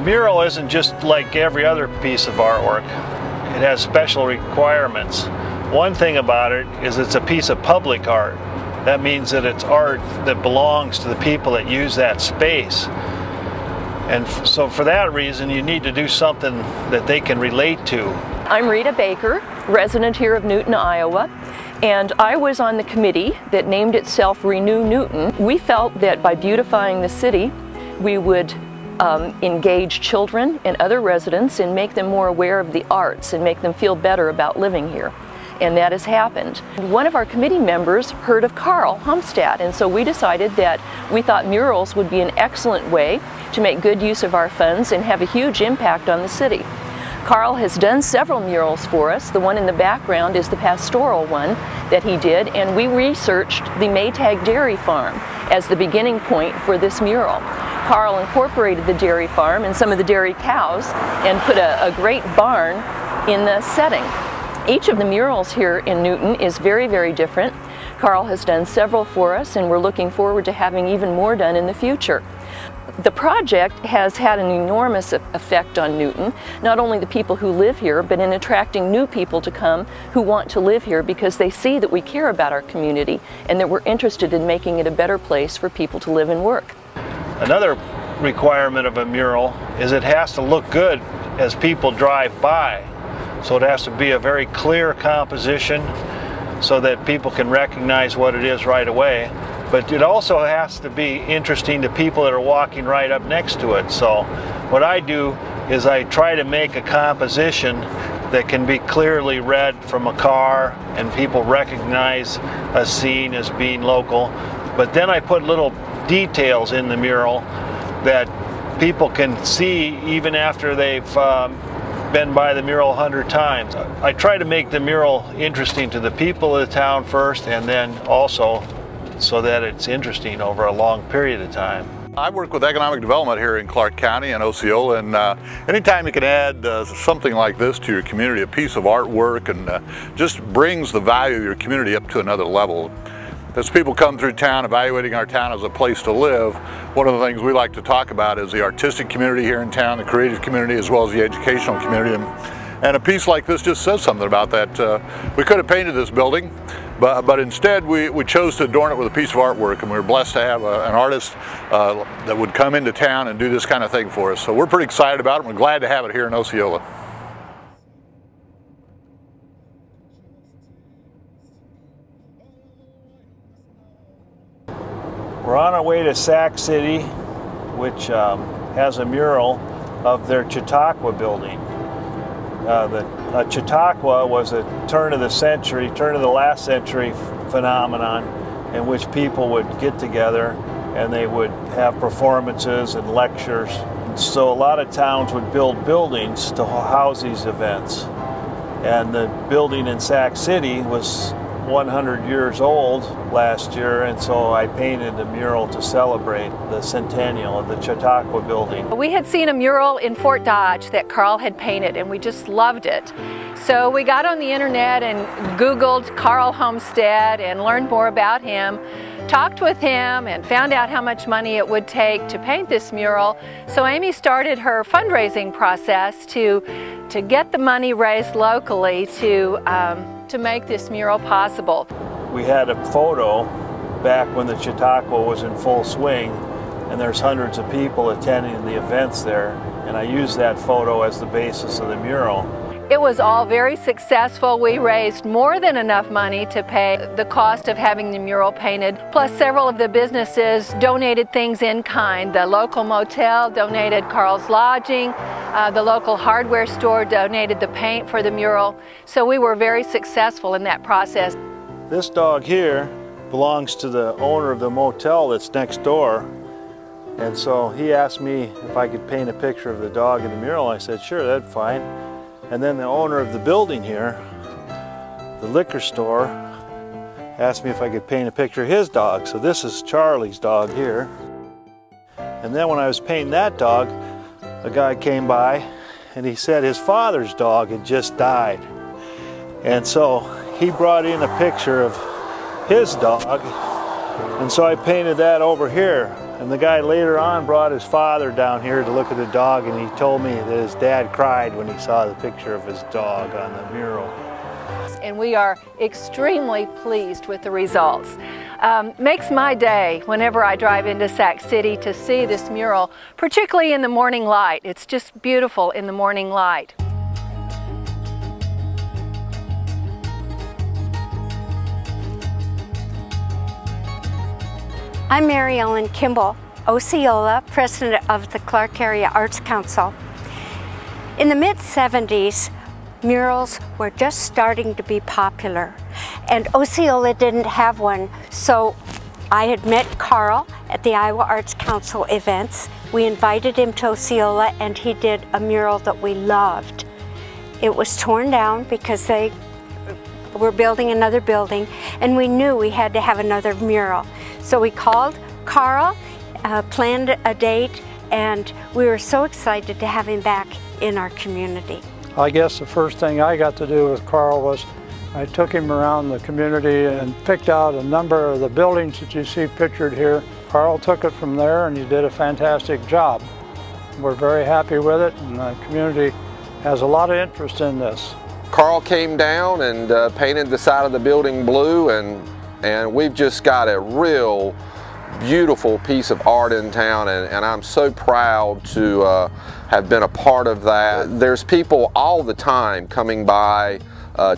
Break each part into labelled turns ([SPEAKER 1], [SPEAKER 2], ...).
[SPEAKER 1] mural isn't just like every other piece of artwork. It has special requirements. One thing about it is it's a piece of public art. That means that it's art that belongs to the people that use that space. And so for that reason, you need to do something that they can relate to.
[SPEAKER 2] I'm Rita Baker, resident here of Newton, Iowa, and I was on the committee that named itself Renew Newton. We felt that by beautifying the city, we would engage children and other residents and make them more aware of the arts and make them feel better about living here. And that has happened. One of our committee members heard of Carl Homstad, and so we decided that we thought murals would be an excellent way to make good use of our funds and have a huge impact on the city. Carl has done several murals for us. The one in the background is the pastoral one that he did, and we researched the Maytag Dairy Farm as the beginning point for this mural. Carl incorporated the dairy farm and some of the dairy cows and put a great barn in the setting. Each of the murals here in Newton is very, very different. Carl has done several for us, and we're looking forward to having even more done in the future. The project has had an enormous effect on Newton, not only the people who live here, but in attracting new people to come who want to live here because they see that we care about our community and that we're interested in making it a better place for people to live and work.
[SPEAKER 1] Another requirement of a mural is it has to look good as people drive by. So it has to be a very clear composition so that people can recognize what it is right away. But it also has to be interesting to people that are walking right up next to it. So what I do is I try to make a composition that can be clearly read from a car and people recognize a scene as being local. But then I put little details in the mural that people can see even after they've been by the mural 100 times. I try to make the mural interesting to the people of the town first, and then also so that it's interesting over a long period of time.
[SPEAKER 3] I work with economic development here in Clark County and Osceola, and anytime you can add something like this to your community, a piece of artwork, and just brings the value of your community up to another level. As people come through town evaluating our town as a place to live, one of the things we like to talk about is the artistic community here in town, the creative community, as well as the educational community. And a piece like this just says something about that. We could have painted this building, but instead we chose to adorn it with a piece of artwork, and we were blessed to have an artist that would come into town and do this kind of thing for us. So we're pretty excited about it, and we're glad to have it here in Osceola.
[SPEAKER 1] We're on our way to Sac City, which has a mural of their Chautauqua building. The Chautauqua was a turn of the last century phenomenon in which people would get together and they would have performances and lectures. So a lot of towns would build buildings to house these events. And the building in Sac City was 100 years old last year, and so I painted a mural to celebrate the centennial of the Chautauqua building.
[SPEAKER 4] We had seen a mural in Fort Dodge that Carl had painted, and we just loved it. So we got on the internet and Googled Carl Homstad and learned more about him, talked with him, and found out how much money it would take to paint this mural. So Amy started her fundraising process to get the money raised locally to make this mural possible.
[SPEAKER 1] We had a photo back when the Chautauqua was in full swing, and there's hundreds of people attending the events there, and I used that photo as the basis of the mural.
[SPEAKER 4] It was all very successful. We raised more than enough money to pay the cost of having the mural painted, plus several of the businesses donated things in kind. The local motel donated Carl's lodging, the local hardware store donated the paint for the mural, so we were very successful in that process.
[SPEAKER 1] This dog here belongs to the owner of the motel that's next door, and so he asked me if I could paint a picture of the dog in the mural. I said, sure, that's fine. And then the owner of the building here, the liquor store, asked me if I could paint a picture of his dog. So this is Charlie's dog here. And then when I was painting that dog, a guy came by and he said his father's dog had just died. And so he brought in a picture of his dog, And so I painted that over here. And the guy later on brought his father down here to look at the dog, and he told me that his dad cried when he saw the picture of his dog on the mural.
[SPEAKER 4] And we are extremely pleased with the results. Makes my day whenever I drive into Sac City to see this mural, particularly in the morning light. It's just beautiful in the morning light.
[SPEAKER 5] I'm Mary Ellen Kimball, Osceola, president of the Clark Area Arts Council. In the mid-70s, murals were just starting to be popular, and Osceola didn't have one, so I had met Carl at the Iowa Arts Council events. We invited him to Osceola, and he did a mural that we loved. It was torn down because they were building another building, and we knew we had to have another mural. So we called Carl, planned a date, and we were so excited to have him back in our community.
[SPEAKER 6] I guess the first thing I got to do with Carl was I took him around the community and picked out a number of the buildings that you see pictured here. Carl took it from there, and he did a fantastic job. We're very happy with it, and the community has a lot of interest in this.
[SPEAKER 7] Carl came down and painted the side of the building blue, and we've just got a real beautiful piece of art in town, and I'm so proud to have been a part of that. There's people all the time coming by,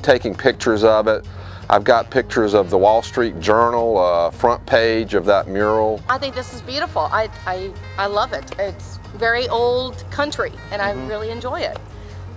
[SPEAKER 7] taking pictures of it. I've got pictures of the Wall Street Journal front page of that mural.
[SPEAKER 8] I think this is beautiful. I love it. It's very old country, and I really enjoy it.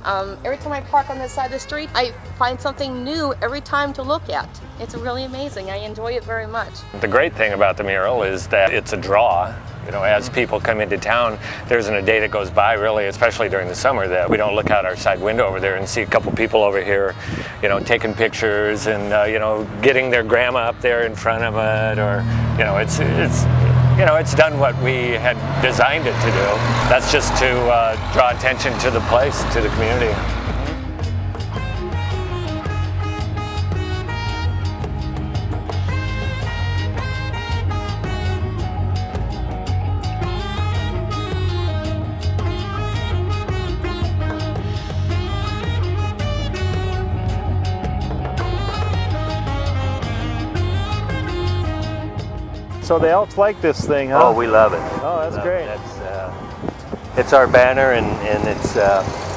[SPEAKER 8] Every time I park on this side of the street, I find something new every time to look at. It's really amazing. I enjoy it very much.
[SPEAKER 9] The great thing about the mural is that it's a draw. You know, as people come into town, there isn't a day that goes by, really, especially during the summer, that we don't look out our side window over there and see a couple people over here, you know, taking pictures and, you know, getting their grandma up there in front of it, or, you know, it's done what we had designed it to do. That's just to draw attention to the place, to the community.
[SPEAKER 1] So the Elks like this thing, huh?
[SPEAKER 10] Oh, we love it.
[SPEAKER 1] Oh, that's great.
[SPEAKER 10] It's our banner, and it's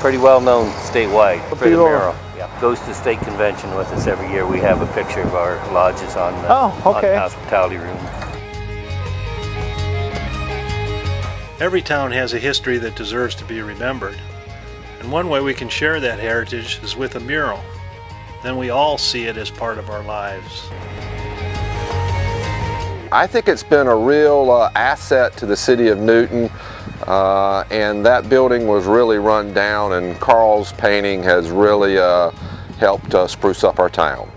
[SPEAKER 10] pretty well known statewide for the mural. Yeah. Goes to state convention with us every year. We have a picture of our lodges on the, on the hospitality room.
[SPEAKER 1] Every town has a history that deserves to be remembered. And one way we can share that heritage is with a mural. Then we all see it as part of our lives.
[SPEAKER 7] I think it's been a real asset to the city of Newton, and that building was really run down, and Carl's painting has really helped spruce up our town.